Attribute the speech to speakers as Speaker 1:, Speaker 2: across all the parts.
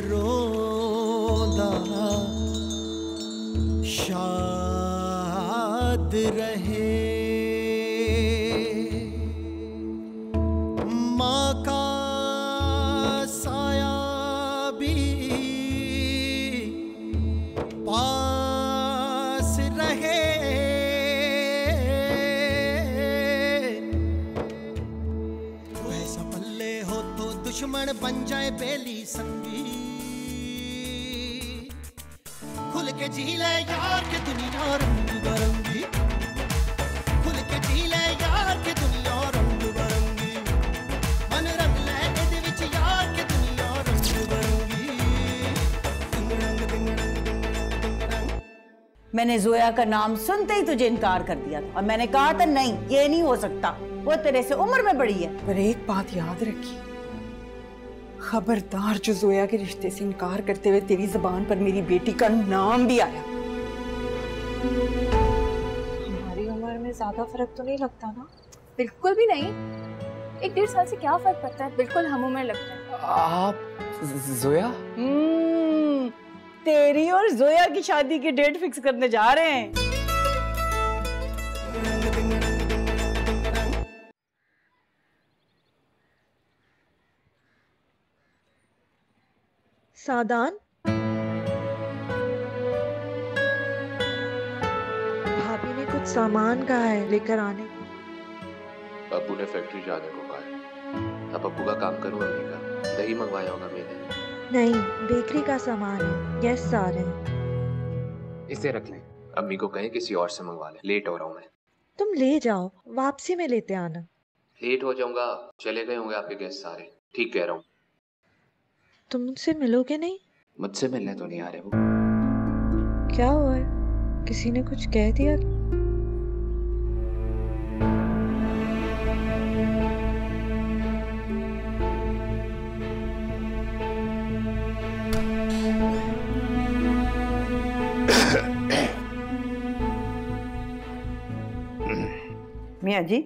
Speaker 1: रोंदा शाद रहे, माँ का साया भी पास रहे, वैसा पल्ले हो तो दुश्मन बन जाए बेली संगी, खुल के जी ले यार के दुनिया रंग बरंगी, खुल के जी ले यार के दुनिया रंग बरंगी, मन रंग ले इहदे विच यार के दुनिया रंग बरंगी, दिंग रंग दिंग रंग दिंग रंग दिंग रंग।
Speaker 2: मैंने जोया का नाम सुनते ही तुझे इनकार कर दिया था और मैंने कहा था नहीं ये नहीं हो सकता, वो तेरे से उम्र में बड़ी है।
Speaker 3: पर एक बात याद रखी, खबरदार जो जोया के रिश्ते से इनकार करते हुए तेरी जुबान पर मेरी बेटी का नाम भी आया।
Speaker 4: हमारी उम्र में ज्यादा फर्क तो नहीं लगता ना? बिल्कुल भी नहीं, 1-1.5 साल से क्या फर्क पड़ता है, बिल्कुल हम उम्र लगता है।
Speaker 5: आप जोया?
Speaker 2: तेरी और जोया की शादी की डेट फिक्स करने जा रहे हैं।
Speaker 6: सादान, भाभी ने कुछ सामान कहा है लेकर आने को।
Speaker 7: पप्पू ने फैक्ट्री जाने को कहा है। अब पप्पू का काम करूँ अम्मी का? दही मंगवाया होगा मैंने।
Speaker 6: नहीं, बेकरी का सामान है, गेस्ट आ रहे हैं।
Speaker 7: इसे रख लें, अम्मी को कहें किसी और से मंगवा लें, लेट हो रहा हूँ मैं।
Speaker 6: तुम ले जाओ, वापसी में लेते आना।
Speaker 7: लेट हो जाऊंगा, चले गए होंगे आपके गेस्ट सारे। ठीक कह रहा हूँ।
Speaker 6: तुम मुझसे मिलोगे नहीं?
Speaker 7: मुझसे मिलने तो नहीं आ रहे वो।
Speaker 6: क्या हुआ है? किसी ने कुछ कह दिया?
Speaker 2: मियाँ जी,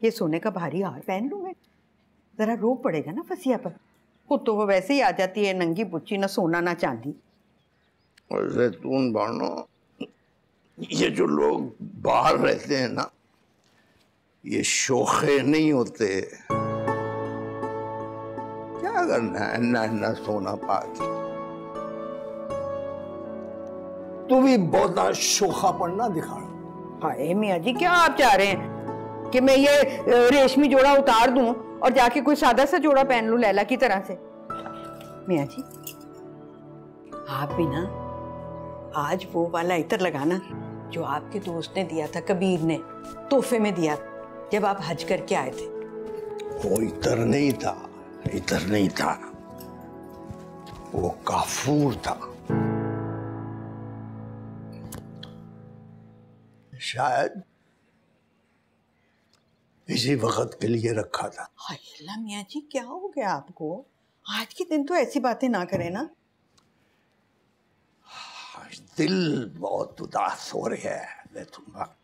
Speaker 2: ये सोने का भारी हार पहन लूं मैं? जरा रोब पड़ेगा ना फसिया पर। खुद तो वो वैसे ही आ जाती है नंगी पुच्ची, ना सोना ना चांदी।
Speaker 8: और जैतून बानो, ये जो लोग बाहर रहते हैं ना, ये शोखे नहीं होते। क्या करना है ना सोना पाके? तू भी बहुत शोखापन ना दिखा।
Speaker 2: हाय मियाँ जी, क्या आप चाह रहे हैं कि मैं ये रेशमी जोड़ा उतार दूं और जाके कोई सादा सा जोड़ा पहन लूं लैला की तरह से? मियाँ जी, आप भी ना आज वो वाला इतर लगाना जो आपके दोस्त ने दिया था, कबीर ने तोहफे में दिया जब आप हज करके आए थे।
Speaker 8: वो इतर नहीं था, इतर नहीं था, वो काफूर था। शायद इसी वक्त के लिए रखा था।
Speaker 2: हाय अल्लाह मियाँ जी, क्या हो गया आपको? आज के दिन तो ऐसी बातें ना करें ना।
Speaker 8: दिल बहुत उदास हो रहा है तुम्हारा।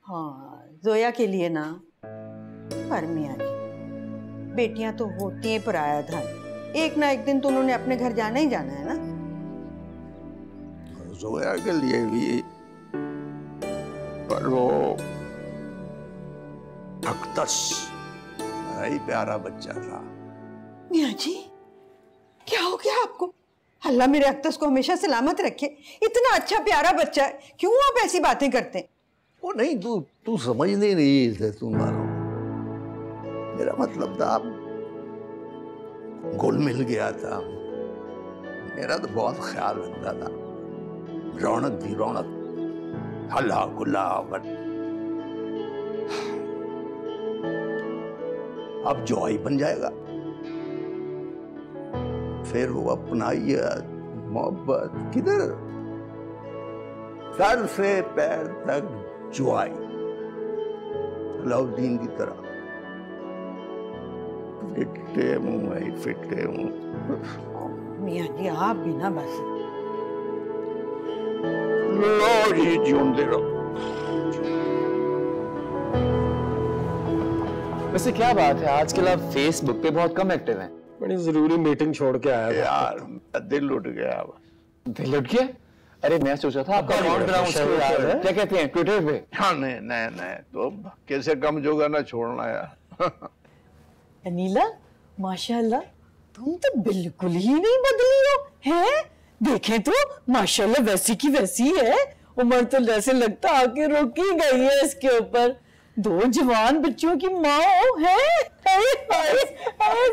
Speaker 2: हाँ, जोया के लिए ना। पर मियाँ जी, बेटियां तो होती हैं पराया धन, एक ना एक दिन तो उन्होंने अपने घर जाना ही जाना है ना।
Speaker 8: जोया के लिए भी, पर वो अख्तस बड़ा ही प्यारा बच्चा था।
Speaker 2: मियाँ जी, क्या हो गया आपको? अल्लाह मेरे अख्तस को हमेशा सलामत रखे। इतना अच्छा प्यारा बच्चा है, क्यों आप ऐसी बातें करते हैं?
Speaker 8: वो नहीं, तू समझ नहीं रही है तुम्हारा। मेरा मतलब था घुल मिल गया था। मेरा तो बहुत ख्याल रखता था। रौनक थी रौनक, हल्ला गुल्ला। बट अब जॉय बन जाएगा। फिर वो अपना ये मोहब्बत किधर, सर से पैर तक जॉय, अलाउद्दीन की तरह फिटे मुंह भाई फिटे मुंह।
Speaker 2: मियाँ जी आप भी ना बस।
Speaker 8: लो जी जिंदे रहो।
Speaker 5: वैसे क्या बात है, आजकल आप फेसबुक पे बहुत कम एक्टिव हैं।
Speaker 9: बड़ी जरूरी मीटिंग छोड़ के आया
Speaker 8: यार दिल उठ गया बस।
Speaker 5: दिल उठ गया? अरे मैं सोचा था आपका अकाउंट ग्राउंड क्या कहते हैं ट्विटर पे।
Speaker 8: हाँ नहीं तो कैसे कम जोगा ना छोड़ना यार।
Speaker 3: अनीला माशाल्लाह तुम तो बिल्कुल ही नहीं बदली हो, हैं? देखें तो माशाल्लाह वैसी की वैसी है। उम्र तो जैसे लगता आके रुक ही गई है इसके ऊपर। 2 जवान बच्चों की माँ हो, है?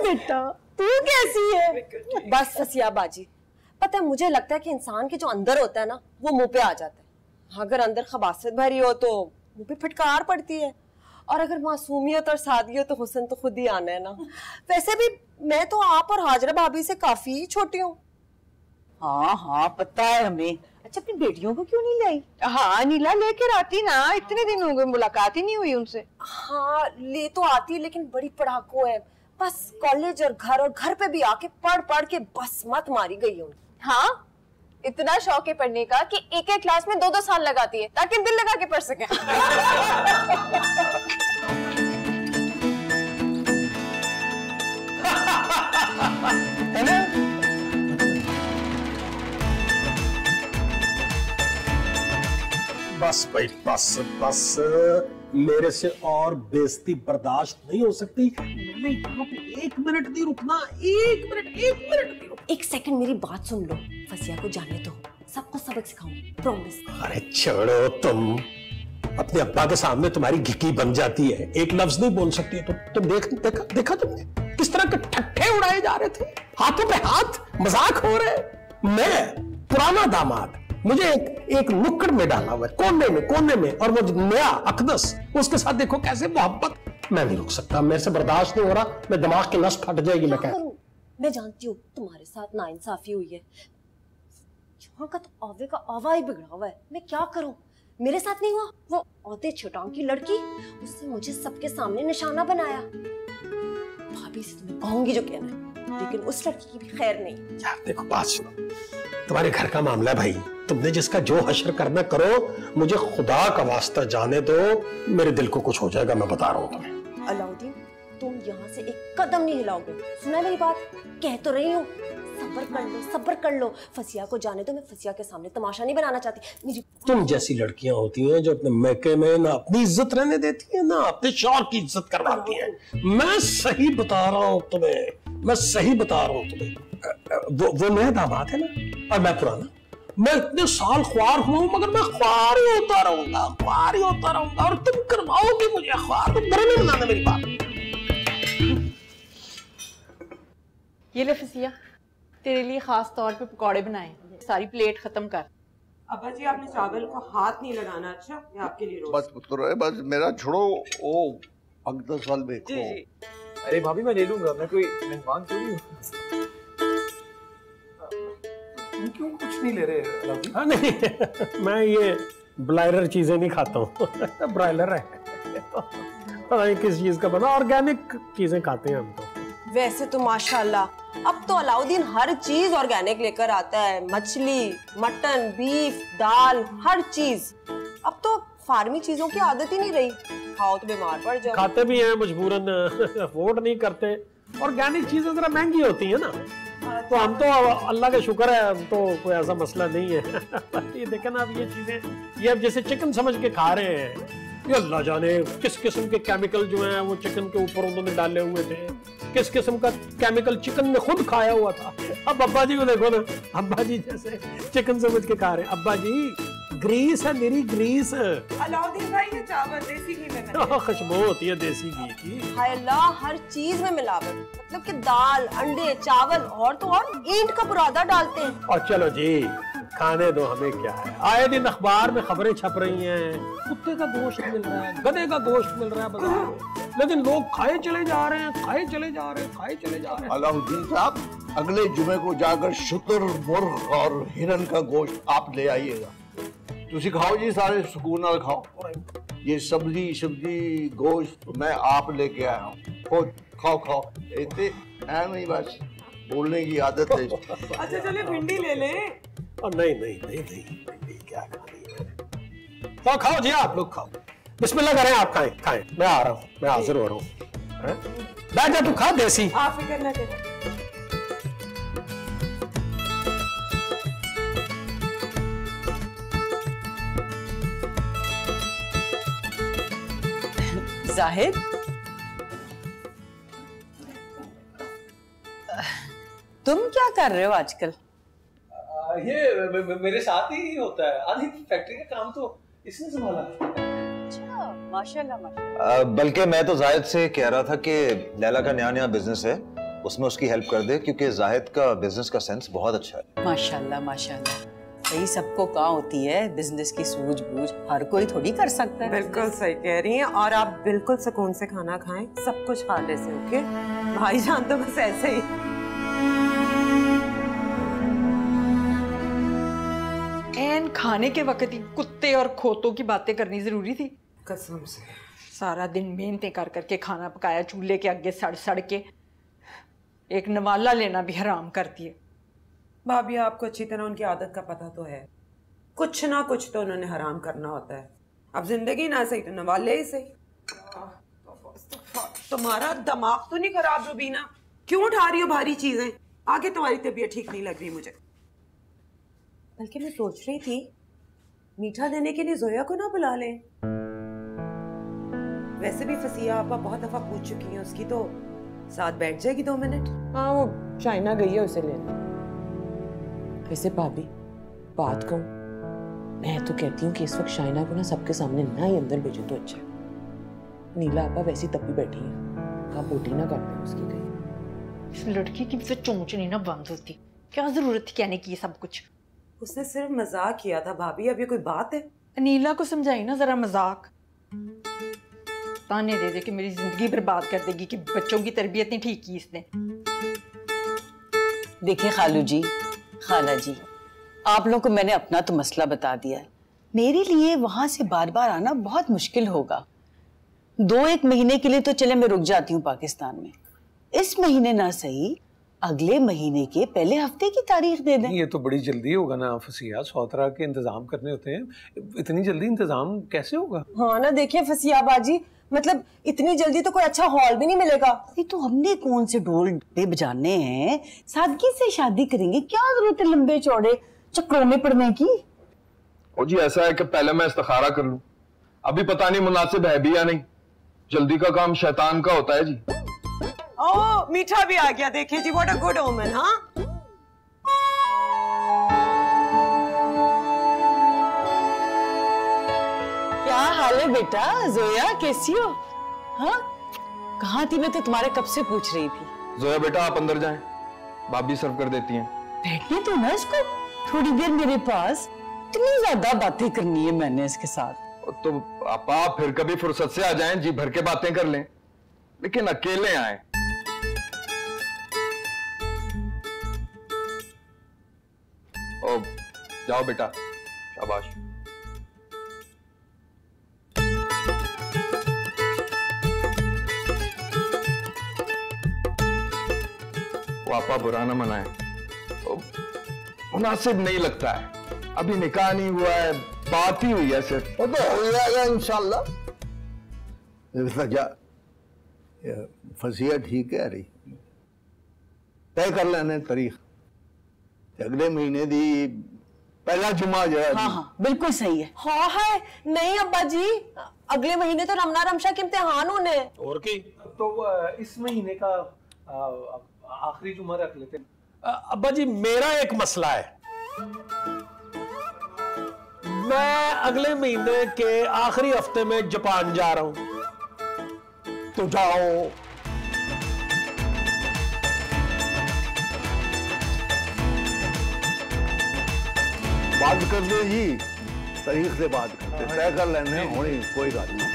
Speaker 3: बेटा तू कैसी है?
Speaker 10: बस फसिया बाजी, पता है मुझे लगता है कि इंसान के जो अंदर होता है ना वो मुंह पे आ जाता है। अगर अंदर खबासत भरी हो तो मुंह पे फटकार पड़ती है, और अगर मासूमियत और सादगी हो तो हुस्न तो खुद ही आना है ना। वैसे भी मैं तो आप और हाजरा भाभी से काफी छोटी हूँ।
Speaker 3: हाँ पता है हमें। अच्छा अपनी बेटियों को क्यों नहीं लाई?
Speaker 2: हाँ नीला लेकर आती ना, इतने दिन हो गए मुलाकात ही नहीं हुई उनसे।
Speaker 10: हाँ ले तो आती है लेकिन बड़ी पढ़ाकू है, बस कॉलेज और घर पे भी आके पढ़ के बस मत मारी गई है।
Speaker 4: हाँ इतना शौक है पढ़ने का कि एक क्लास में 2-2 साल लगाती है ताकि दिल लगा के पढ़ सके।
Speaker 9: है ना? बस भाई बस मेरे से और बेइज्जती बर्दाश्त नहीं हो सकती। मैंने यहाँ पे 1 मिनट नहीं रुकना, 1 मिनट नहीं रुकना।
Speaker 10: 1 सेकंड मेरी बात सुन लो, फसिया को जाने दो, सबको सबक सिखाऊंगी, प्रॉमिस।
Speaker 9: अरे छोड़ो तुम, अपने अब्बा के सामने तुम्हारी घिकी बन जाती है, एक लफ्ज नहीं बोल सकती है। तुम देखा तुमने किस तरह के ठट्ठे उड़ाए जा रहे थे, हाथों पे हाथ, मजाक हो रहे। मैं पुराना दामाद, मुझे एक नुक्कड़ में डाला हुआ है, कोने में, और वो नया अकदस, उसके साथ देखो कैसे मोहब्बत। मैं नहीं रुक सकता, मेरे से बर्दाश्त नहीं हो रहा, मैं दिमाग की नस फट जाएगी।
Speaker 10: मैं जानती हूँ तुम्हारे साथ नाइंसाफी हुई है, यहाँ का तो औवे का औवा ही बिगड़ा हुआ है। मैं क्या करूँ, मेरे साथ नहीं हुआ, वो औदे छोटांग की लड़की, उसने मुझे सबके सामने निशाना बनाया। भाभी से तुम्हें कहूंगी जो कहना है, लेकिन उस लड़की की भी खैर नहीं।
Speaker 9: यार देखो बात सुनो, तुम्हारे घर का मामला है भाई, तुमने जिसका जो हश्र करना करो, मुझे खुदा का वास्ता जाने दो, मेरे दिल को कुछ हो जाएगा, मैं बता रहा हूँ तुम्हें।
Speaker 10: अलाउद्दीन तुम यहाँ से एक कदम नहीं हिलाओगे, सुना मेरी बात? कह तो रही हूँ, सब्र कर लो। फसिया को जाने दो, मैं फसिया के सामने तमाशा नहीं बनाना चाहती। मेरी
Speaker 9: तुम जैसी लड़कियां होती हैं जो अपने मैके में ना अपनी इज्जत रहने देती हैं, ना अपने शौहर की इज्जत करवाती हैं। मैं सही बता रहा हूँ तुम्हें, वो नया दामाद है ना, और मैं पुराना। मैं इतने साल ख्वार हूँ, मगर मैं ख्वार ही होता रहूंगा, और तुम करवाओगे मुझे ख्वार। तुम बुरा नहीं बनाना मेरी बात।
Speaker 3: ये ले फसिया, तेरे लिए खास तौर पे पकौड़े बनाए, सारी प्लेट खत्म कर।
Speaker 11: अब्बा जी आपने चावल को हाथ नहीं लगाना, अच्छा? ये आपके लिए रोज।
Speaker 8: बस पुत्र, बस मेरा छोड़ो, ओ अगदस वाल देखो।
Speaker 11: जी।
Speaker 5: अरे भाभी मैं ले लूंगा, मैं कोई मेहमान थोड़ी हूँ। तुम क्यों कुछ नहीं ले रहे?
Speaker 9: हाँ नहीं, मैं ये ब्रायलर चीजें नहीं खाता हूँ। ब्रायलर है, पता नहीं किस चीज का बना, ऑर्गेनिक चीजें खाते हैं हम तो।
Speaker 10: वैसे तो माशाल्लाह अब तो अलाउद्दीन हर चीज ऑर्गेनिक लेकर आता है, मछली, मटन, बीफ, दाल, हर चीज। अब तो फार्मी चीजों की आदत ही नहीं रही, खाओ तो बीमार पड़ जाओ।
Speaker 9: खाते भी हैं मजबूरन, अफोर्ड नहीं करते। ऑर्गेनिक चीजें जरा महंगी होती है ना, तो हम तो अल्लाह का शुक्र है, हम तो कोई ऐसा मसला नहीं है। ये देखें ना, अब ये चीजें, ये अब जैसे चिकन समझ के खा रहे हैं, ये अल्लाह जाने किस किस्म के केमिकल जो हैं वो चिकन के ऊपर उन्होंने डाले हुए थे, किस किस्म का केमिकल चिकन ने खुद खाया हुआ था। अब अब्बा जी को देखो ना, अब्बा जी जैसे चिकन समझ के खा रहे हैं। अब्बा जी ग्रीस है, मेरी ग्रीस।
Speaker 11: अलाउद्दीन भाई ये चावल देसी घी में बने।
Speaker 9: खुशबू होती है देसी घी की।
Speaker 10: हाय अल्लाह, हर चीज में मिलावट, मतलब कि दाल, अंडे, चावल, और तो और ईंट का बुरादा डालते हैं।
Speaker 9: और चलो जी खाने दो, हमें क्या है, आए दिन अखबार में खबरें छप रही हैं, कुत्ते का गोश्त मिल रहा है, गधे का गोश्त मिल रहा है बाजार में, लेकिन लोग खाए चले जा रहे हैं।
Speaker 8: अलाउद्दीन साहब, अगले जुमे को जाकर शुतर, मुर्ग और हिरन का गोश्त आप ले आइएगा। तुसी खाओ जी, सारे सुकून नाल खाओ। ये सब्जी गोश्त मैं आप लेके आया हूँ, खाओ। इतने नहीं, बस बोलने की आदत है।
Speaker 11: अच्छा चले भिंडी ले लें।
Speaker 9: और नहीं, क्या खानी है? तो खाओ जी, आप लोग खाओ, बिस्मिल्लाह करें, आप खाएं। मैं आ रहा हूँ, मैं हाजिर हो रहा हूँ। बैठ जा, तू खा देसी।
Speaker 11: आप फिक्र न करें।
Speaker 3: जाहिद, तुम क्या कर रहे हो आजकल?
Speaker 12: ये मेरे साथ ही होता है, आधी फैक्ट्री का काम तो इसने संभाला।
Speaker 3: अच्छा, माशाल्लाह माशाल्लाह।
Speaker 13: बल्कि मैं तो जाहिद से कह रहा था कि लैला का नया बिजनेस है, उसमें उसकी हेल्प कर दे, क्योंकि जाहिद का बिजनेस का सेंस बहुत अच्छा है।
Speaker 3: माशाल्लाह माशाल्लाह। यही सबको कहाँ होती है बिजनेस की सूझबूझ, हर कोई थोड़ी कर सकता है।
Speaker 11: बिल्कुल सही कह रही हैं, और आप बिल्कुल सुकून से खाना खाएं, सब कुछ हाले से। ओके भाईजान तो बस ऐसे ही।
Speaker 2: एन खाने के वक्त ही कुत्ते और खोतों की बातें करनी जरूरी थी?
Speaker 11: कसम से
Speaker 2: सारा दिन मेहनतें कर करके खाना पकाया, चूल्हे के आगे सड़ सड़ के, एक नवाला लेना भी हराम कर दिए।
Speaker 11: भाभी आपको अच्छी तरह उनकी आदत का पता तो है, कुछ ना कुछ तो उन्होंने हराम करना होता है। अब जिंदगी ना सही तो नवाले ही सही। तुम्हारा दिमाग तो नहीं खराब रुबीना? क्यों उठा रही हो भारी चीजें? आगे तुम्हारी तबीयत ठीक नहीं लग रही मुझे। बल्कि मैं सोच रही थी मीठा देने के लिए जोया को ना बुला लें। वैसे भी फसिया आपा बहुत दफा पूछ चुकी हैं उसकी, तो साथ बैठ जाएगी 2 मिनट। हाँ वो चाइना गई है उसे लेने। वैसे भाभी बात कहूं, मैं तो कहती हूँ कि इस वक्त शाइना को ना सबके सामने ना ही अंदर भेजो तो अच्छा है। नीला आपा वैसी तब भी बैठी है, कहा बोटी ना करते उसकी कहीं।
Speaker 2: इस लड़की की से चोंच नहीं ना बंद होती, क्या जरूरत थी कहने की ये सब कुछ?
Speaker 11: उसने सिर्फ मजाक किया था भाभी, अब ये कोई बात है?
Speaker 2: नीला को समझाई ना जरा मजाक। ताने दे दे कि मेरी जिंदगी बर्बाद कर देगी कि बच्चों की तरबियत नहीं ठीक की इसने।
Speaker 3: देखिए खालू जी, खाला जी, आप लोगों को मैंने अपना तो मसला बता दिया है। मेरे लिए वहां से बार बार आना बहुत मुश्किल होगा। 2-1 महीने के लिए तो चले मैं रुक जाती हूँ पाकिस्तान में, इस महीने ना सही अगले महीने के पहले हफ्ते की तारीख दे दें।
Speaker 9: ये तो बड़ी जल्दी होगा ना फसिया, 100 तरह के इंतजाम करने होते हैं, इतनी जल्दी इंतजाम कैसे होगा?
Speaker 11: हाँ ना, देखिए फसिया बाजी, मतलब इतनी जल्दी तो कोई अच्छा हॉल भी नहीं मिलेगा।
Speaker 3: ये तो हमने कौन से ढोल पे बजाने हैं, सादगी से शादी करेंगे, क्या जरूरत है लंबे चौड़े चक्रों में पड़ने की।
Speaker 5: ओ जी ऐसा है कि पहले मैं इस्तिखारा कर लूं, अभी पता नहीं मुनासिब है भी या नहीं। जल्दी का काम शैतान का होता है जी।
Speaker 11: ओ मीठा भी आ गया, देखिए जी, व्हाट अ गुड ओमेन। हाँ
Speaker 3: क्या हाल है बेटा? जोया कैसी हो? हाँ कहाँ थी? मैं तो तुम्हारे कब से पूछ रही थी।
Speaker 5: जोया बेटा आप अंदर जाएं, भाभी सर्व कर देती हैं।
Speaker 3: बैठने तो ना इसको थोड़ी देर मेरे पास, इतनी ज्यादा बातें करनी है मैंने इसके साथ।
Speaker 5: तो आपा फिर कभी फुर्सत से आ जाएं, जी भर के बातें कर लें, लेकिन अकेले आए। ओ जाओ बेटा, शाबाश। पापा बुरा ना मनाए, मुनासिब नहीं लगता है, अभी निकाह नहीं हुआ है, बात ही हुई है सिर्फ।
Speaker 8: वो तो हो जाएगा इंशाल्लाह। फसिया ठीक है रही, तय कर लेने तारीख, अगले महीने दी पहला जुमा जो है।
Speaker 3: हाँ हाँ बिल्कुल सही है।
Speaker 11: हाँ है नहीं अब्बा जी, अगले महीने तो रमना रमशा के इम्तिहान होने।
Speaker 9: और की तो इस महीने का आखिरी जुमा रख लेते हैं। अब्बा जी मेरा एक मसला है, मैं अगले महीने के आखिरी हफ्ते में जापान जा रहा हूं, तो जाओ।
Speaker 8: बात कर ले जी, तारीख से बात करते, तय कर लेने होनी, कोई बात नहीं।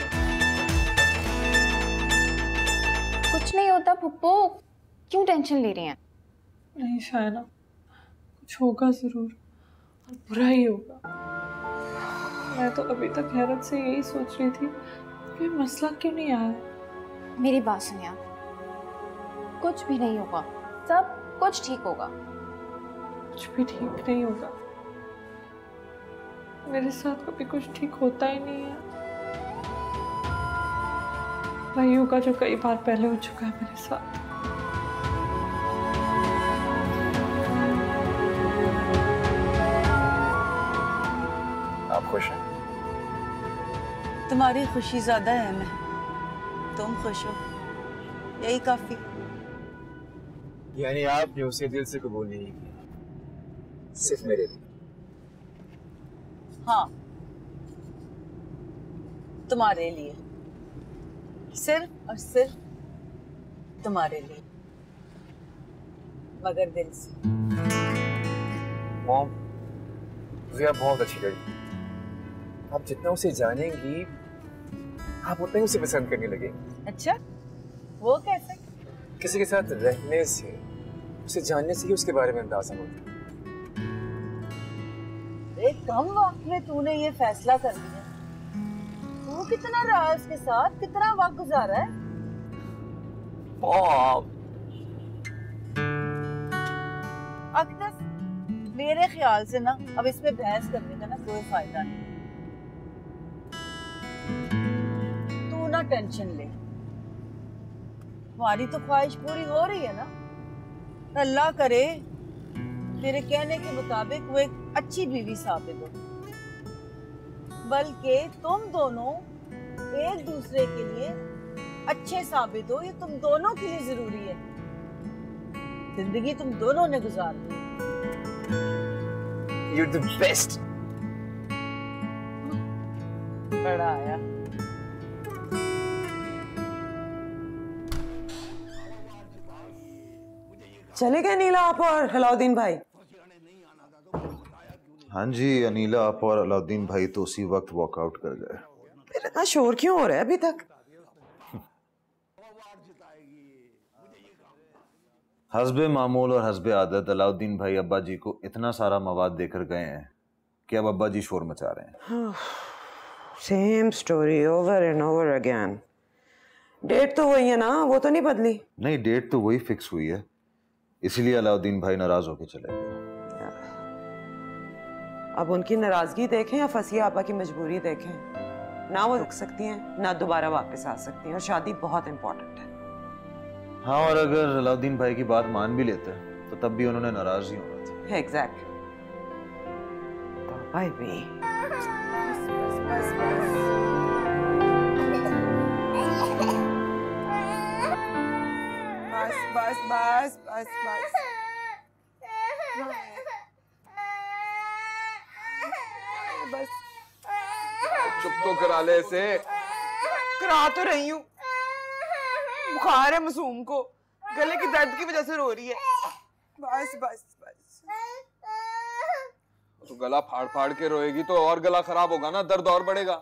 Speaker 4: कुछ नहीं होता फुप्पो, क्यों टेंशन ले रही हैं?
Speaker 6: नहीं शायना, कुछ होगा जरूर और बुरा ही होगा। मैं तो अभी तक हैरत से यही सोच रही थी कि मसला क्यों नहीं आया।
Speaker 4: मेरी बात सुनिए आप, कुछ भी नहीं होगा, सब कुछ ठीक होगा।
Speaker 6: कुछ भी ठीक नहीं होगा, मेरे साथ कभी कुछ ठीक होता ही नहीं है। वही होगा जो कई बार पहले हो चुका है मेरे साथ।
Speaker 5: आप खुश हैं?
Speaker 3: तुम्हारी खुशी ज्यादा है मैं, तुम खुश हो, यही काफी।
Speaker 14: यानी आपने उसे दिल से कबूल नहीं किया, सिर्फ मेरे लिए?
Speaker 3: हाँ, तुम्हारे लिए, सिर्फ और सिर्फ तुम्हारे लिए, मगर दिल से।
Speaker 14: मॉम, ज़िया बहुत अच्छी लड़की, आप जितना उसे जानेंगी आप उतना ही उसे पसंद करने लगेंगे।
Speaker 3: अच्छा, वो कैसे?
Speaker 14: किसी के साथ रहने से, उसे जानने से ही उसके बारे में अंदाजा होता है।
Speaker 3: एक कम वक्त में तूने ये फैसला कर लिया। तू कितना रहा उसके साथ, कितना वक्त गुजारा है? अक्सर मेरे ख्याल से ना अब इसमें बहस करने का ना कोई फायदा नहीं। तू ना टेंशन ले, तुम्हारी तो ख्वाहिश पूरी हो रही है ना। अल्लाह करे तेरे कहने के मुताबिक वो एक अच्छी बीवी साबित हो, बल्कि तुम दोनों एक दूसरे के लिए अच्छे साबित हो। ये तुम दोनों के लिए जरूरी है। जिंदगी तुम दोनों ने गुजारनी है।
Speaker 14: You're the best.
Speaker 3: बड़ा आया।
Speaker 11: चले गए नीला आप और अलाउद्दीन भाई?
Speaker 13: हाँ जी, अनीला आप और अलाउद्दीन भाई तो उसी वक्त वॉकआउट कर गए।
Speaker 11: फिर इतना शोर क्यों हो रहा है अभी तक?
Speaker 13: हस्बे मामूल और हस्बे आदत अलाउद्दीन भाई अब्बा जी को इतना सारा मवाद देकर गए हैं कि अब अब्बा जी शोर मचा रहे हैं।
Speaker 11: Same story over and over again. Date तो वही है ना, वो तो नहीं बदली?
Speaker 13: नहीं, डेट तो वही फिक्स हुई है, इसीलिए अलाउद्दीन भाई नाराज होकर चले गए।
Speaker 11: अब उनकी नाराजगी देखें या फसिया आपा की मजबूरी देखें, ना वो रुक सकती हैं ना दोबारा वापस आ सकती हैं, और शादी बहुत इंपॉर्टेंट है।
Speaker 13: हाँ, और अगर अलाउद्दीन भाई की बात मान भी लेते तो तब भी उन्होंने नाराज ही होना था।
Speaker 11: एग्जैक्टली। भाई भी
Speaker 3: बस बस बस बस बस
Speaker 14: चुप तो करा ले इसे।
Speaker 3: करा तो रही हूँ, बुखार है मासूम को, गले की दर्द की वजह से रो रही है। बस बस बस।
Speaker 5: तो गला फाड़ फाड़ के रोएगी तो और गला खराब होगा ना, दर्द और बढ़ेगा।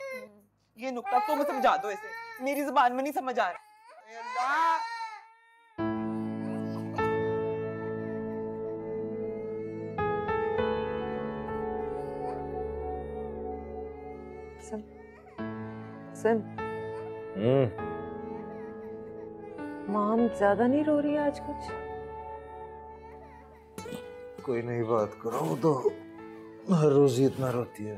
Speaker 3: ये नुक्ता तुम समझा दो इसे, मेरी जुबान में नहीं समझ आ रहा।
Speaker 11: सुन, माम ज्यादा नहीं रो रही आज कुछ?
Speaker 13: कोई नई बात करो, वो तो हर रोज ही इतना रोती है।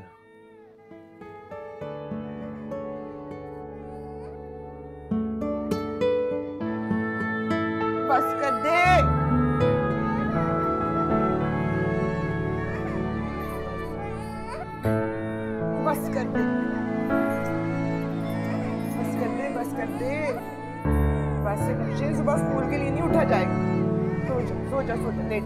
Speaker 3: बस कर दे। बस कर दे, बस कर दे, बस कर दे। वैसे मुझे सुबह स्कूल के लिए नहीं उठा जाएगा। सो जा सो जा सो जा, लेट।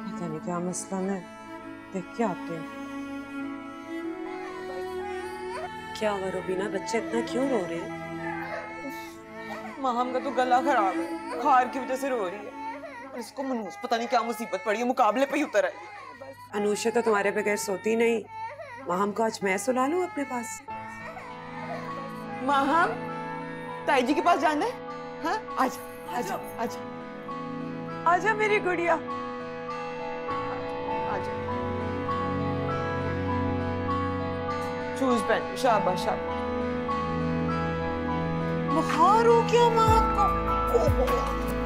Speaker 11: पता नहीं क्या मसला है, देख के आते हैं। क्या हुआ रूबीना, बच्चे इतना क्यों रो रहे हैं?
Speaker 3: माहम का तो गला खराब है, बुखार की वजह से रो रही है। और इसको मनूस पता नहीं क्या मुसीबत पड़ी है, मुकाबले पे ही उतर आई।
Speaker 11: अनुषा तो तुम्हारे बगैर सोती नहीं। माहम को आज मैं सुला लूं अपने पास?
Speaker 3: माहम, ताई जी के पास जाना है? हाँ, आजा आजा आजा आजा मेरी गुड़िया, आजा। शूज पहन, शाबाश शाबाश। बुखार हो क्या माँ को?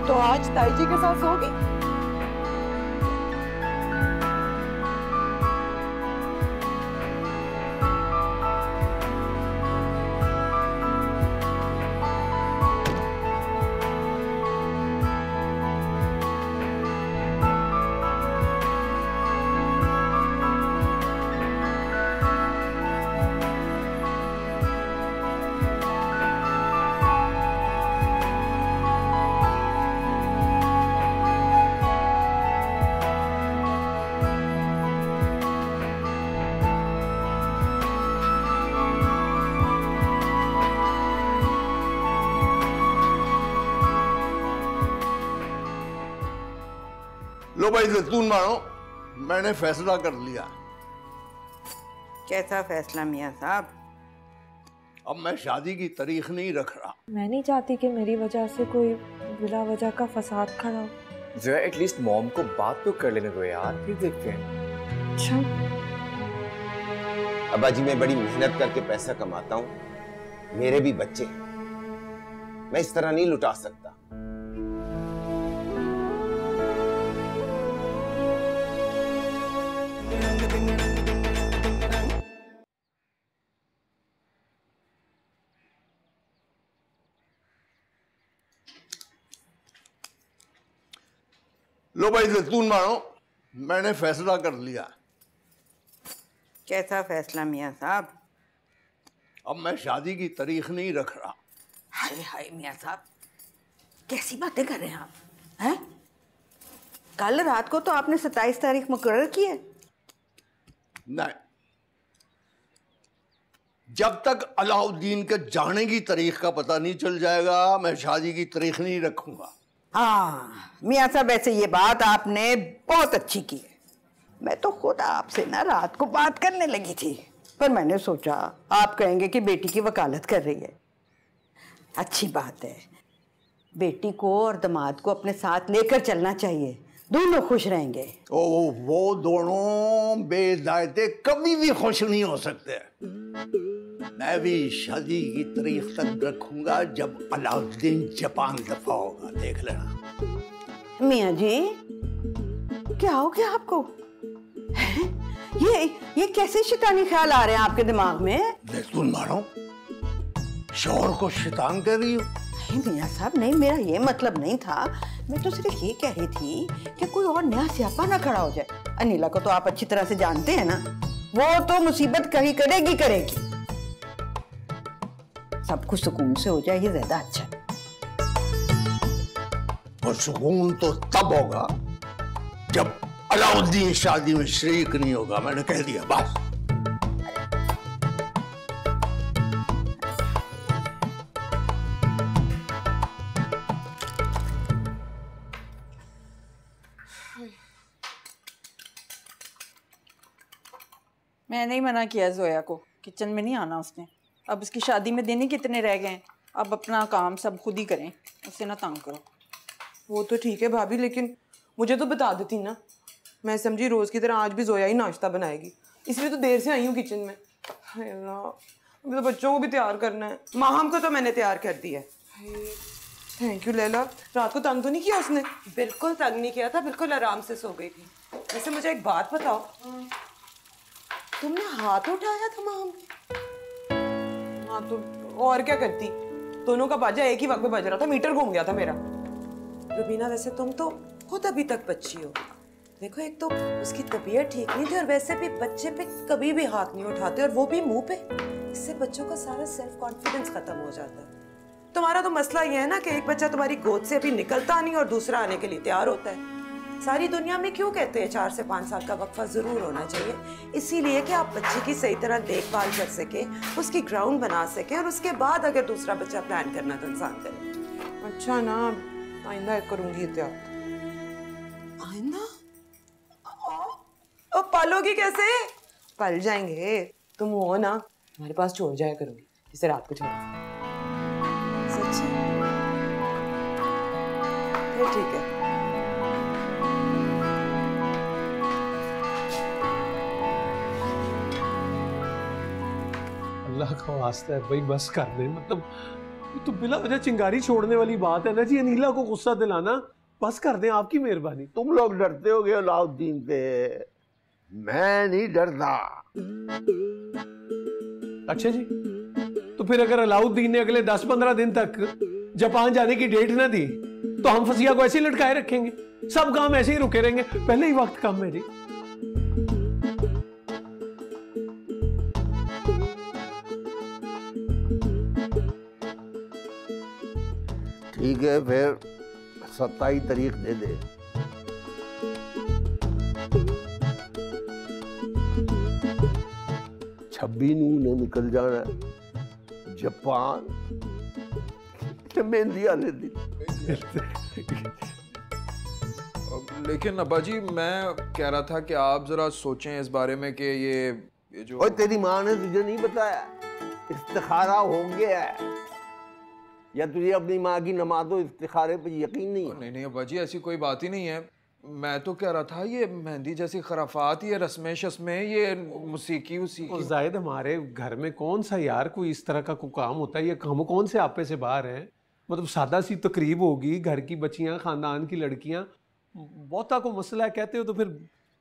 Speaker 3: तो आज ताई जी के साथ सोगी?
Speaker 8: लो भाई जैतून मानो, मैंने फैसला कर लिया।
Speaker 2: कैसा फैसला मियां साहब?
Speaker 8: अब मैं शादी की तारीख नहीं रख रहा।
Speaker 6: मैं नहीं चाहती कि मेरी वजह से कोई बिला वजह का फसाद खड़ा हो।
Speaker 14: जरा एटलीस्ट मॉम को बात तो कर लेने दो यार, फिर देखते हैं।
Speaker 6: अच्छा
Speaker 15: अब्बा जी, मैं बड़ी मेहनत करके पैसा कमाता हूँ, मेरे भी बच्चे हैं, मैं इस तरह नहीं लुटा सकता।
Speaker 8: लो भाई जैतून मानो, मैंने फैसला कर लिया।
Speaker 2: कैसा फैसला मियां साहब?
Speaker 8: अब मैं शादी की तारीख नहीं रख रहा।
Speaker 2: हाय हाय मियां साहब, कैसी बातें कर रहे हैं आप? हैं? कल रात को तो आपने 27 तारीख मुकर्रर की है।
Speaker 8: नहीं, जब तक अलाउद्दीन के जाने की तारीख का पता नहीं चल जाएगा, मैं शादी की तारीख नहीं रखूंगा।
Speaker 2: हाँ मियां साहब, ऐसे ये बात आपने बहुत अच्छी की है। मैं तो खुद आपसे ना रात को बात करने लगी थी, पर मैंने सोचा आप कहेंगे कि बेटी की वकालत कर रही है। अच्छी बात है, बेटी को और दामाद को अपने साथ लेकर चलना चाहिए, दोनों खुश रहेंगे।
Speaker 8: वो दोनों बेदायते कभी भी खुश नहीं हो सकते। मैं भी शादी की तारीख तक रखूंगा जब अलाउद्दीन जापान दफा होगा, देख लेना।
Speaker 2: मियां जी, क्या हो गया आपको? हैं? ये कैसे शैतानी ख्याल आ रहे हैं आपके दिमाग में?
Speaker 8: जैतून मारो, शौहर को शैतान कह रही हो?
Speaker 2: नहीं मियां साहब, नहीं, मेरा ये मतलब नहीं था। मैं तो सिर्फ ये कह रही थी कि कोई और नया स्यापा ना खड़ा हो जाए। अनिला को तो आप अच्छी तरह से जानते हैं ना, वो तो मुसीबत कहीं करेगी। सब कुछ सुकून से हो जाए, ये ज्यादा अच्छा है।
Speaker 8: और सुकून तो तब होगा जब अलाउद्दीन शादी में शरीक नहीं होगा। मैंने कह दिया बस।
Speaker 16: मैंने ही मना किया जोया को, किचन में नहीं आना उसने। अब उसकी शादी में दिन ही कितने रह गए हैं, अब अपना काम सब खुद ही करें, उससे ना तंग करो।
Speaker 11: वो तो ठीक है भाभी, लेकिन मुझे तो बता देती ना। मैं समझी रोज की तरह आज भी जोया ही नाश्ता बनाएगी, इसलिए तो देर से आई हूँ किचन में। हाय अल्लाह, अभी तो बच्चों को भी तैयार करना है। माहम को तो मैंने तैयार कर दिया है। Thank you Laila. रात को तंग तो नहीं किया उसने? बिल्कुल तंग नहीं किया था, बिल्कुल आराम से सो गई थी। वैसे मुझे एक बात बताओ, तुमने हाथ उठाया था माहम? हाँ तो और क्या करती, दोनों का बाजा एक ही वक्त में बज रहा था, मीटर घूम गया था मेरा। रुबीना, वैसे तुम तो खुद अभी तक बच्ची हो। देखो, एक तो उसकी तबीयत ठीक नहीं थी, और वैसे भी बच्चे पे कभी भी हाथ नहीं उठाते, और वो भी मुंह पे। इससे बच्चों का सारा सेल्फ कॉन्फिडेंस खत्म हो जाता है। तुम्हारा तो मसला ये है ना कि एक बच्चा तुम्हारी गोद से अभी निकलता नहीं और दूसरा आने के लिए तैयार होता है। सारी दुनिया में क्यों कहते हैं 4 से 5 साल का वक्फा जरूर होना चाहिए, इसीलिए कि आप बच्चे की सही तरह देखभाल कर सके, उसकी ग्राउंड बना सके, और उसके बाद अगर दूसरा बच्चा प्लान करना तो इंसान करे। अच्छा ना, आइंदा करूंगी एहतियात। आइंदा? अब पालोगी कैसे? पल जाएंगे, तुम हो ना, हमारे पास छोड़ जाया करूंगी, जिसे रात को छोड़। सच्ची? फिर ठीक है।
Speaker 9: अल्लाह का वास्ता है भाई, बस कर दे। मतलब तो बिला वजह चिंगारी छोड़ने वाली बात है ना जी, अनीला को गुस्सा दिलाना। बस कर दें, आपकी मेहरबानी।
Speaker 8: तुम लोग डरते होगे अलाउद्दीन से, मैं नहीं डरता।
Speaker 9: अच्छा जी, तो फिर अगर अलाउद्दीन ने अगले 10-15 दिन तक जापान जाने की डेट ना दी, तो हम फसिया को ऐसे ही लटकाए रखेंगे, सब काम ऐसे ही रुके रहेंगे। पहले ही वक्त कम है जी।
Speaker 8: ठीक है, फिर 27 तारीख दे दे। छब्बी ने निकल जाना जापान, मेहंदी वाले दिन।
Speaker 5: लेकिन अब्बा जी मैं कह रहा था कि आप जरा सोचें इस बारे में कि ये जो
Speaker 8: और तेरी माँ ने तुझे नहीं बताया इस्तिखारा हो गया है, या तुझे अपनी माँ की नमाज़ो इस्तिखारे पे यकीन नहीं है?
Speaker 5: नहीं अब्बा जी ऐसी कोई बात ही नहीं है। मैं तो कह रहा था ये मेहंदी जैसी खराफात, ये रस्में शस्में, ये मुसीकी उसीकी।
Speaker 9: जाहिद हमारे घर में कौन सा यार कोई इस तरह का कोई काम होता है? ये हम कौन से आपे से बाहर हैं? मतलब सादा सी तकरीब होगी, घर की बच्चियां, खानदान की लड़कियां, बहुता को मसला है कहते हो तो फिर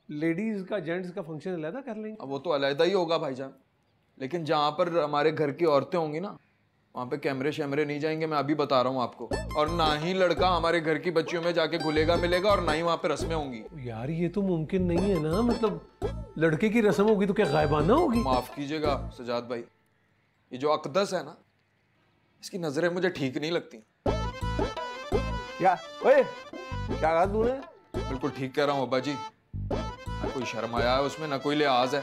Speaker 9: लेडीज का जेंट्स का फंक्शन अलहदा कर लेंगे।
Speaker 5: वो तो अलहदा ही होगा भाईजान, लेकिन जहाँ पर हमारे घर की औरतें होंगी ना वहाँ पे कैमरे शैमरे नहीं जाएंगे, मैं अभी बता रहा हूँ आपको। और ना ही लड़का हमारे घर की बच्चियों में जाके घुलेगा मिलेगा, और ना ही वहाँ पे रस्में होंगी।
Speaker 9: यार ये तो मुमकिन नहीं है ना, मतलब लड़के की रस्म होगी तो क्या गायबाना होगी?
Speaker 5: माफ कीजिएगा सजाद भाई, ये जो अकदस है ना इसकी नजरें मुझे ठीक नहीं लगती।
Speaker 8: क्या ओए क्या कहा तूने?
Speaker 5: बिल्कुल ठीक कह रहा हूँ अब्बा जी, ना कोई शर्म आया है उसमें, ना कोई लिहाज है,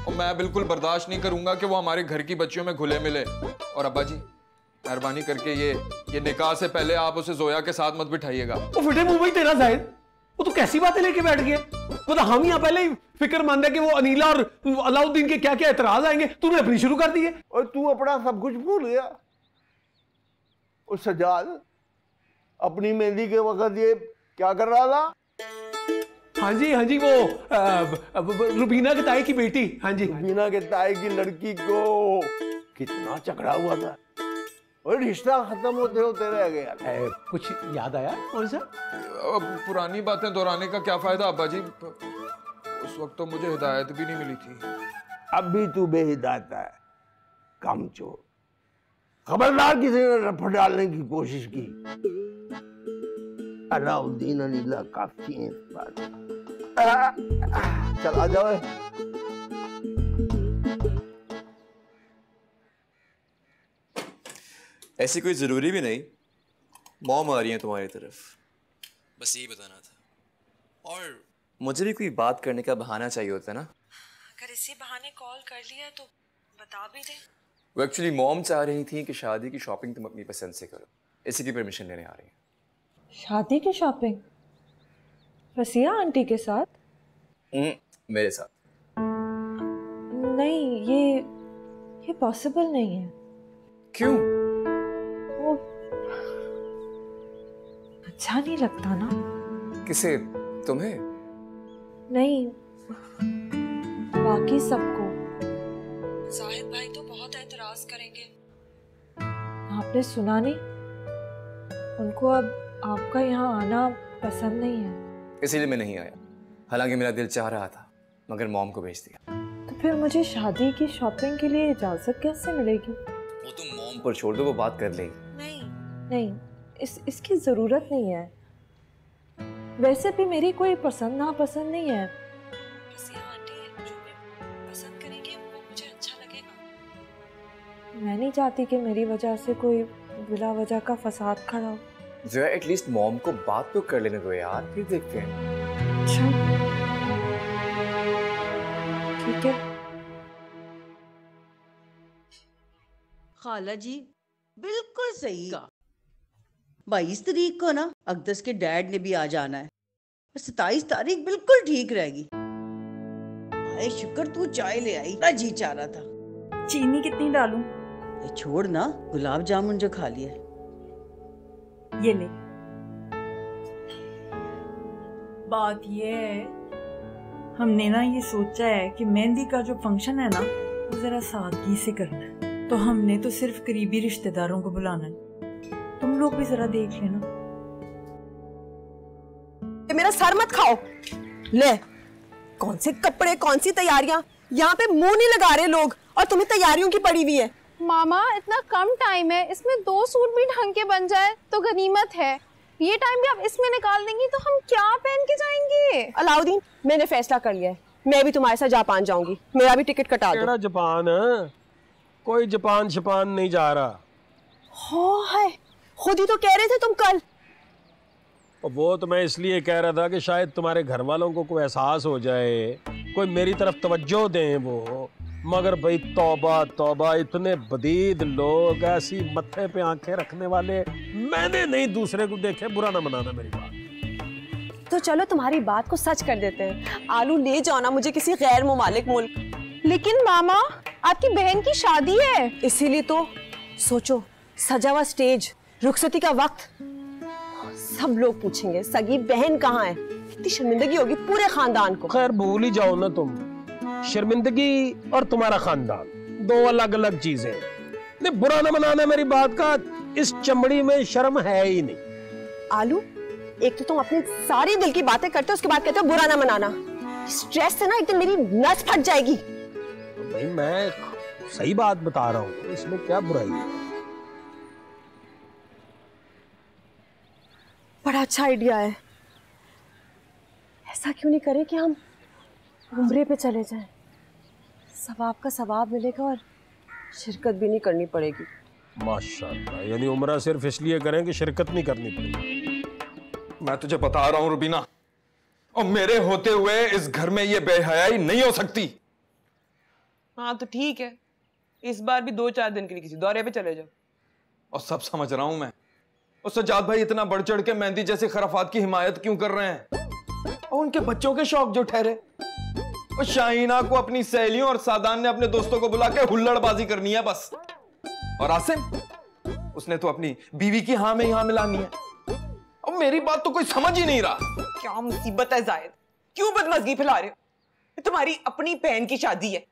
Speaker 5: और मैं बिल्कुल बर्दाश्त नहीं करूंगा कि वो हमारे घर की बच्चियों में घुले मिले। और अब्बा जी मेहरबानी करके ये निकाह से पहले आप उसे जोया के साथ मत बिठाइएगा।
Speaker 9: वो फिटे मुंह भाई तेरा जाहिद, वो तो कैसी बातें लेके बैठ गया? वो तो हम यहाँ पहले ही फिक्रमंद है कि वो अनीला और अलाउद्दीन के क्या क्या एतराज आएंगे, तूने अपनी शुरू कर दी है।
Speaker 8: और तू अपना सब कुछ भूल गया। और सजाद अपनी मेहंदी के वक्त ये क्या कर रहा था?
Speaker 9: हाँ जी वो रुबीना के ताई की बेटी। हाँ जी
Speaker 8: रुबीना के ताई की लड़की को कितना चकड़ा हुआ था, और रिश्ता खत्म होते होते रह गया।
Speaker 9: कुछ याद आया? कौन सा?
Speaker 5: पुरानी बातें दोहराने का क्या फायदा अब्बा जी, उस वक्त तो मुझे हिदायत भी नहीं मिली थी।
Speaker 8: अब भी तू बेहिदायत है, कामचोर। खबरदार किसी ने रफड़ डालने की कोशिश की। अलाउद्दीन अनीला काफी है इस बात। चल आ जाओ।
Speaker 17: ऐसी कोई ज़रूरी भी नहीं, मॉम आ रही है तुम्हारी तरफ, बस यही बताना था। और मुझे भी कोई बात करने का बहाना चाहिए होता है ना।
Speaker 11: अगर इसी बहाने कॉल कर लिया तो बता भी दे।
Speaker 17: वो एक्चुअली मॉम चाह रही थी कि शादी की शॉपिंग तुम अपनी पसंद से करो, इसी की परमिशन लेने आ रही हैं।
Speaker 4: शादी की शॉपिंग रसिया आंटी के साथ?
Speaker 17: मेरे साथ
Speaker 4: नहीं, ये पॉसिबल नहीं है।
Speaker 17: क्यों?
Speaker 4: वो अच्छा नहीं लगता ना।
Speaker 17: किसे? तुम्हें?
Speaker 4: नहीं, बाकी सबको।
Speaker 11: जाहिद भाई तो बहुत एतराज करेंगे।
Speaker 4: आपने सुना नहीं? उनको अब आपका यहाँ आना पसंद नहीं है।
Speaker 17: इसीलिए मैं नहीं आया, हालांकि मेरा दिल चाह रहा था, मगर मॉम को भेज दिया।
Speaker 4: तो फिर मुझे शादी की शॉपिंग के लिए इजाजत कैसे मिलेगी?
Speaker 17: वो तुम मॉम पर छोड़ दो, वो बात कर लेगी।
Speaker 4: नहीं, इसकी जरूरत नहीं है। वैसे भी मेरी कोई पसंद नापसंद नहीं है।
Speaker 11: पसंद करेंगे वो मुझे अच्छा लगेगा।
Speaker 4: मैं नहीं चाहती कि मेरी वजह से कोई बिला वजह का फसाद खड़ा हो।
Speaker 17: जो है एटलीस्ट मॉम को बात तो कर लेने दो यार, फिर देखते हैं।
Speaker 4: अच्छा ठीक है।
Speaker 18: खाला जी बिल्कुल सही कहा। 22 तारीख को ना अकदस के डैड ने भी आ जाना है, 27 तारीख बिल्कुल ठीक रहेगी। हाय शुक्र तू चाय ले आई, बड़ा जी चाह रहा था।
Speaker 16: चीनी कितनी डालूं?
Speaker 18: छोड़ ना, गुलाब जामुन जो खा लिया।
Speaker 16: ये ले। बात ये है, हमने ना ये सोचा है कि मेहंदी का जो फंक्शन है ना वो जरा सादगी से करना है, तो हमने तो सिर्फ करीबी रिश्तेदारों को बुलाना है। तुम लोग भी जरा देख लेना।
Speaker 10: मेरा सर मत खाओ। ले, कौन से कपड़े, कौन सी तैयारियां, यहाँ पे मुंह नहीं लगा रहे लोग, और तुम्हें तैयारियों की पड़ी हुई है।
Speaker 4: मामा इतना कम टाइम है, इसमें 2 सूट भी ढंग के बन जाए तो गनीमत है। ये टाइम भी आप इसमें निकाल देंगी तो हम क्या पहन के जाएंगे?
Speaker 10: अलाउद्दीन, मैंने फैसला कर लिया है, मैं भी तुम्हारे साथ जापान जाऊंगी। मेरा भी टिकट कटा दो।
Speaker 9: जापान है? कोई जापान शपान नहीं जा रहा।
Speaker 10: हो है, खुद ही तो कह रहे थे तुम कल।
Speaker 9: वो तो मैं इसलिए कह रहा था कि शायद तुम्हारे घर वालों को कोई एहसास हो जाए, कोई मेरी तरफ तवज्जो दें वो। मगर भाई तौबा तौबा, इतने बदीद लोग, ऐसी मत्थे पे आंखें रखने वाले मैंने नहीं दूसरे को देखे। बुरा ना मनाना मेरी बात।
Speaker 10: तो चलो तुम्हारी बात को सच कर देते हैं, आलू ले जाओ ना मुझे किसी गैर मुमालिक मुल्क।
Speaker 4: लेकिन मामा आपकी बहन की शादी है।
Speaker 10: इसीलिए तो सोचो, सजा हुआ स्टेज, रुखसती का वक्त, सब लोग पूछेंगे सगी बहन कहाँ है। कितनी शर्मिंदगी होगी पूरे खानदान को।
Speaker 9: खैर भूल ही जाओ ना तुम, शर्मिंदगी और तुम्हारा खानदान दो अलग अलग चीजें। नहीं, बुरा ना मनाना मेरी बात का, इस चमड़ी में शर्म है ही नहीं।
Speaker 10: आलू, एक तो तुम अपनी सारी दिल की बातें करते हो, उसके बाद कहते हो बुरा ना मनाना। स्ट्रेस से ना एक दिन मेरी नस फट जाएगी।
Speaker 9: भाई मैं सही बात बता रहा हूँ, इसमें क्या बुराई है?
Speaker 10: बड़ा अच्छा आइडिया है। ऐसा क्यों नहीं करें कि हम उम्रे पे चले जाएं, सवाब का सवाब मिलेगा और शिरकत भी नहीं करनी पड़ेगी।
Speaker 9: माशाल्लाह, यानी उम्रा सिर्फ इसलिए करें कि शिरकत नहीं करनी पड़ेगी।
Speaker 5: मैं तुझे बता रहा हूं रुबीना, और मेरे होते हुए इस घर में ये बेहयाई नहीं हो सकती।
Speaker 11: हाँ तो ठीक है, इस बार भी 2-4 दिन के लिए किसी दौरे पे चले जाओ।
Speaker 5: और सब समझ रहा हूं मैं, और सज्जाद भाई इतना बढ़ चढ़ के मेहंदी जैसे खराफात की हिमायत क्यों कर रहे हैं? और उनके बच्चों के शौक जो ठहरे। और शाहीना को अपनी सहेलियों और सादान ने अपने दोस्तों को बुला के हुल्लड़बाजी करनी है बस। और आसिम, उसने तो अपनी बीवी की हाँ में ही हाँ मिलानी है। और मेरी बात तो कोई समझ ही नहीं रहा।
Speaker 11: क्या मुसीबत है जायद, क्यों बदमज़गी फैला रहे हो? तुम्हारी अपनी बहन की शादी है?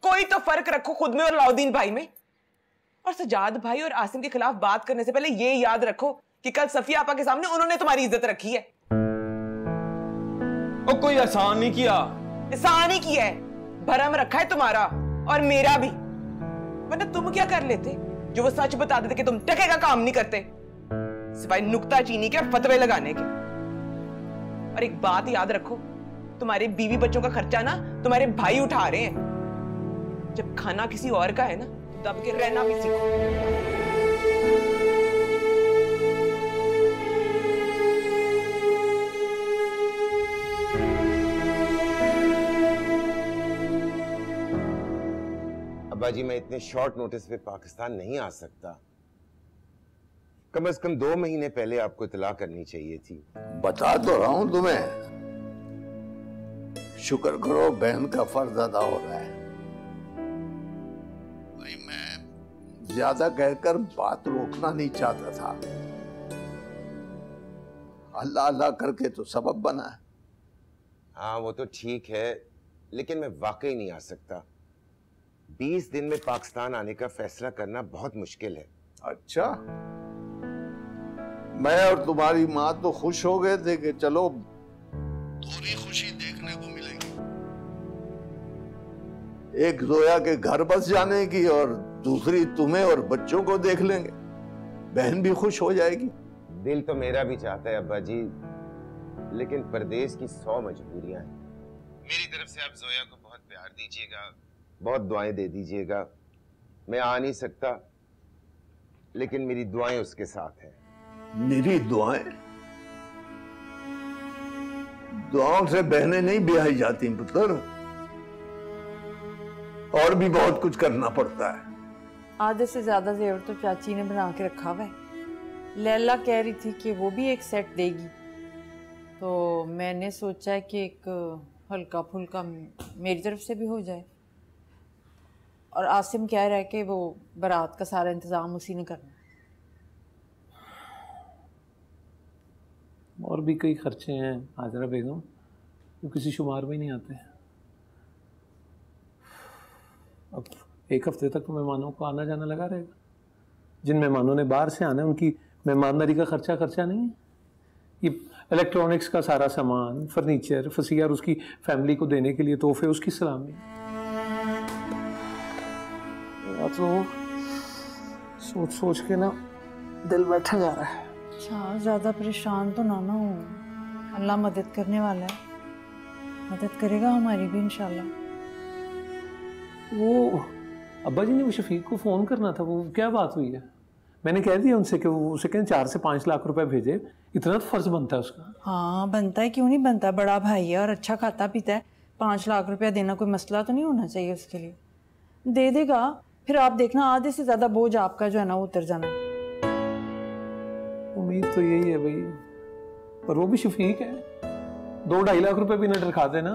Speaker 11: कोई तो फर्क रखो खुद में और अलाउद्दीन भाई में। और सजाद भाई और आसिम के खिलाफ बात करने से पहले ये याद रखो कि कल सफिया आपा के सामने उन्होंने तुम्हारी इज्जत रखी है।
Speaker 5: और कोई एहसान नहीं किया।
Speaker 11: एहसान ही किया है, भरम रखा है तुम्हारा और मेरा भी। वरना तुम क्या कर लेते जो वो सच बता देते कि तुम टके का काम नहीं करते, सिवाय नुक्ताचीनी के और फतवे लगाने के। और एक बात याद रखो, तुम्हारे बीवी बच्चों का खर्चा ना तुम्हारे भाई उठा रहे हैं। जब खाना किसी और का है ना, तो दब के रहना भी सीखो।
Speaker 15: अब्बा जी, मैं इतने शॉर्ट नोटिस पे पाकिस्तान नहीं आ सकता। कम से कम 2 महीने पहले आपको इतला करनी चाहिए थी।
Speaker 8: बता तो रहा हूं तुम्हें, शुक्र करो बहन का फर्ज अदा हो रहा है। भाई मैं ज्यादा कहकर बात रोकना नहीं चाहता था, अल्लाह अल्लाह करके तो सबब बना है।
Speaker 15: हाँ वो तो ठीक है, लेकिन मैं वाकई नहीं आ सकता। 20 दिन में पाकिस्तान आने का फैसला करना बहुत मुश्किल है।
Speaker 8: अच्छा, मैं और तुम्हारी माँ तो खुश हो गए थे कि चलो थोड़ी खुशी देखने को मिलेगी, एक जोया के घर बस जाने की और दूसरी तुम्हें और बच्चों को देख लेंगे, बहन भी खुश हो जाएगी।
Speaker 15: दिल तो मेरा भी चाहता है अब्बा जी, लेकिन परदेश की 100 मजबूरियां हैं। मेरी तरफ से आप जोया को बहुत प्यार दीजिएगा, बहुत दुआएं दे दीजिएगा। मैं आ नहीं सकता, लेकिन मेरी दुआएं उसके साथ हैं।
Speaker 8: मेरी दुआएं? दुआओं से बहनें नहीं ब्याही जाती पुत्र, और भी बहुत कुछ करना पड़ता है।
Speaker 16: आधे से ज्यादा जेवर तो चाची ने बना के रखा हुआ है। लैला कह रही थी कि वो भी एक सेट देगी, तो मैंने सोचा है कि एक हल्का फुल्का मेरी तरफ से भी हो जाए। और आसिम कह रहा है कि वो बारात का सारा इंतजाम उसी ने करना है।
Speaker 9: और भी कई खर्चे हैं हाजरा बेगम, जो किसी शुमार में नहीं आते। अब 1 हफ्ते तक तो मेहमानों को आना जाना लगा रहेगा। जिन मेहमानों ने बाहर से आना है उनकी मेहमानदारी का खर्चा नहीं है। ये इलेक्ट्रॉनिक्स का सारा सामान, फर्नीचर, फसिया और उसकी फैमिली को देने के लिए तोहफे, उसकी सलामी। तो सोच सोच के ना दिल बैठा जा रहा है।
Speaker 16: अच्छा, ज़्यादा परेशान तो ना हो, अल्लाह मदद करने वाला है, मदद करेगा हमारी भी इंशाल्लाह।
Speaker 9: वो अब्बा जी ने वो शफीक को फ़ोन करना था, वो क्या बात हुई है? मैंने कह दिया उनसे कि वो उसे कहें 4 से 5 लाख रुपए भेजे, इतना तो फ़र्ज़ बनता है उसका।
Speaker 16: हाँ बनता है, क्यों नहीं बनता, बड़ा भाई है और अच्छा खाता पीता है। 5 लाख रुपया देना कोई मसला तो नहीं होना चाहिए उसके लिए। दे देगा, फिर आप देखना आधे से ज़्यादा बोझ आपका जो है ना वो उतर जाना।
Speaker 9: उम्मीद तो यही है भाई,
Speaker 14: पर वो भी शफीक है, 2-2.5 लाख रुपए भी न डरखा देना।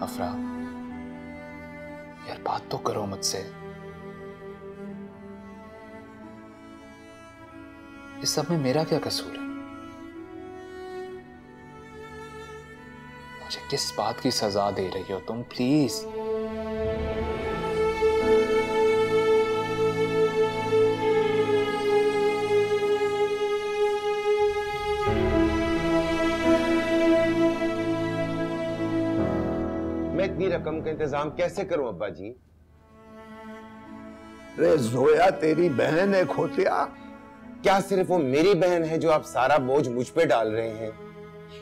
Speaker 7: अफरा, यार बात तो करो मुझसे। इस सब में मेरा क्या कसूर है? मुझे किस बात की सजा दे रही हो तुम? प्लीज।
Speaker 15: मैं इतनी रकम का इंतजाम कैसे करूं अब्बा जी?
Speaker 8: रे जोया तेरी बहन है खोतिया।
Speaker 15: क्या सिर्फ वो मेरी बहन है जो आप सारा बोझ मुझ पे डाल रहे हैं?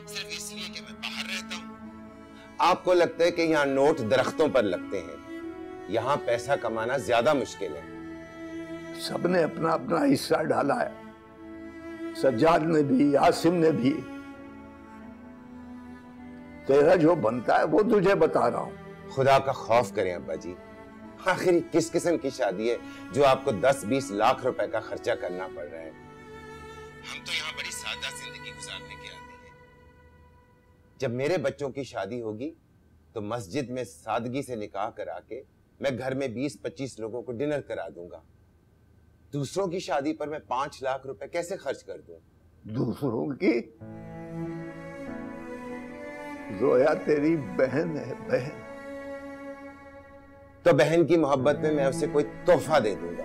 Speaker 15: सिर्फ इसलिए कि मैं बाहर रहता हूं? आपको लगता है कि यहाँ नोट दरख्तों पर लगते हैं, यहाँ पैसा कमाना ज्यादा मुश्किल है।
Speaker 8: सबने अपना अपना हिस्सा डाला है, सज्जाद ने भी, आसिम ने भी। तेरा जो बनता है वो तुझे बता रहा हूं।
Speaker 15: खुदा का खौफ करें अब्बा जी, आखिर किस किस्म की शादी है जो आपको 10-20 लाख रुपए का खर्चा करना पड़ रहा है? हम तो यहाँ बड़ी सादा जिंदगी गुजारने के आदमी हैं। जब मेरे बच्चों की शादी होगी तो मस्जिद में सादगी से निकाह करा के मैं घर में 20-25 लोगों को डिनर करा दूंगा। दूसरों की शादी पर मैं 5 लाख रुपए कैसे खर्च कर दूं?
Speaker 8: दूसरों की? जोया तेरी बहन है, बहन।
Speaker 15: तो बहन की मोहब्बत में मैं उसे कोई तोहफा दे दूंगा,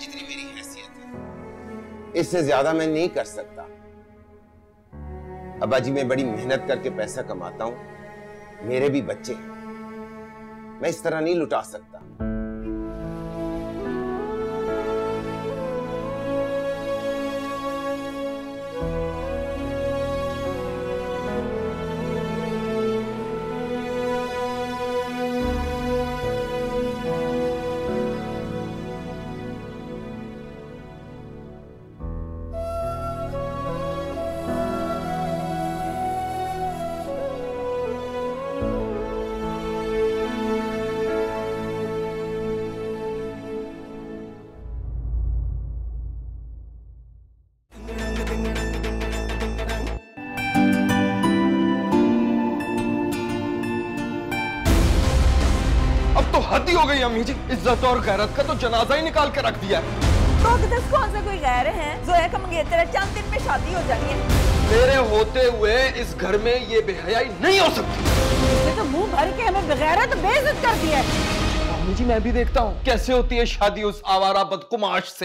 Speaker 15: जितनी मेरी हैसियत है। इससे ज्यादा मैं नहीं कर सकता। अब्बा जी, मैं बड़ी मेहनत करके पैसा कमाता हूं, मेरे भी बच्चे हैं, मैं इस तरह नहीं लुटा सकता।
Speaker 5: हद ही हो गई अम्मी जी, इज्जत और गैरत का तो जनाजा ही निकाल के रख दिया है।
Speaker 16: तो अगदस कौन सा कोई गैर है? जोया का मंगेतर है, चंद दिन में शादी हो जानी है।
Speaker 5: मेरे होते हुए इस घर में ये बेहयाई नहीं हो सकती।
Speaker 16: इसने तो मुंह भर के हमें बगैरत बेइज्जत कर दिया है।
Speaker 5: अम्मी जी, मैं भी देखता हूँ कैसे होती है शादी उस आवारा बदकुमाश से।